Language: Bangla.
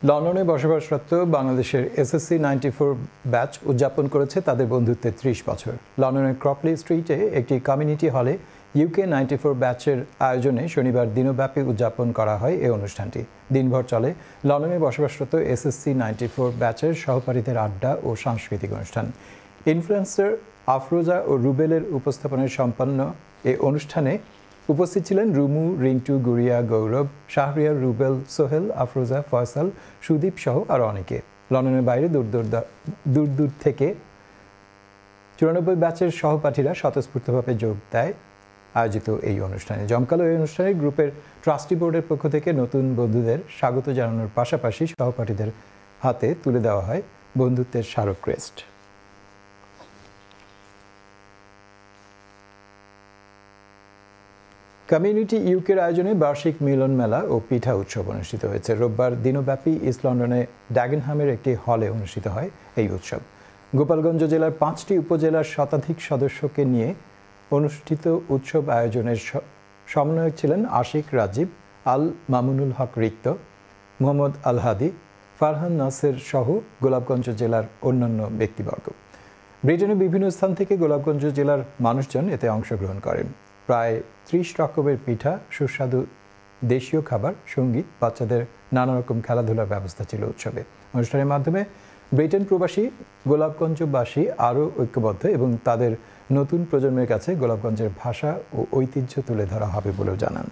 লন্ডনে বসবাসরত বাংলাদেশের এসএসসি 94 ব্যাচ উদযাপন করেছে তাদের বন্ধুত্বের 30 বছর। লন্ডনের ক্রকলি স্ট্রিটে একটি কমিউনিটি হলে ইউকে 94 ব্যাচের আয়োজনে শনিবার দিনব্যাপী উদযাপন করা হয় এই অনুষ্ঠানটি। দিনভর চলে লন্ডনে বসবাসরত এসএসসি 94 ব্যাচের সহপাঠীদের আড্ডা ও সাংস্কৃতিক অনুষ্ঠান। ইনফ্লুয়েন্সার আফরোজা ও রুবেলের উপস্থাপনায় সম্পন্ন এই অনুষ্ঠানে উপস্থিত ছিলেন রুমু, রিন্টু, গুড়িয়া, গৌরব, শাহরিয়ার, রুবেল, সোহেল, আফরোজা, ফয়সাল, সুদীপ সহ আরও অনেকে। লন্ডনের বাইরে দূর দূর থেকে 94 ব্যাচের সহপাঠীরা স্বতঃস্ফূর্তভাবে যোগ দেয় আয়োজিত এই অনুষ্ঠানে। জমকালো এই অনুষ্ঠানে গ্রুপের ট্রাস্টি বোর্ডের পক্ষ থেকে নতুন বন্ধুদের স্বাগত জানানোর পাশাপাশি সহপাঠীদের হাতে তুলে দেওয়া হয় বন্ধুত্বের স্মারক ক্রেস্ট। কমিউনিটি ইউকের আয়োজনে বার্ষিক মিলন মেলা ও পিঠা উৎসব অনুষ্ঠিত হয়েছে। রোববার দিনব্যাপী ইস্ট লন্ডনে ড্যাগেনহামের একটি হলে অনুষ্ঠিত হয় এই উৎসব। গোপালগঞ্জ জেলার 5টি উপজেলার শতাধিক সদস্যকে নিয়ে অনুষ্ঠিত উৎসব আয়োজনের সমন্বয়ক ছিলেন আশিক রাজীব, আল মামুনুল হক রিক্ত, মোহাম্মদ আল হাদি, ফারহান নাসের সহ গোলাপগঞ্জ জেলার অন্যান্য ব্যক্তিবর্গ। ব্রিটেনের বিভিন্ন স্থান থেকে গোলাপগঞ্জ জেলার মানুষজন এতে অংশগ্রহণ করেন। প্রায় 30 রকমের পিঠা, সুস্বাদু দেশীয় খাবার, সঙ্গীত, বাচ্চাদের নানা রকম খেলাধুলার ব্যবস্থা ছিল উৎসবে। অনুষ্ঠানের মাধ্যমে ব্রিটেন প্রবাসী গোলাপগঞ্জবাসী আরও ঐক্যবদ্ধ এবং তাদের নতুন প্রজন্মের কাছে গোলাপগঞ্জের ভাষা ও ঐতিহ্য তুলে ধরা হবে বলেও জানান।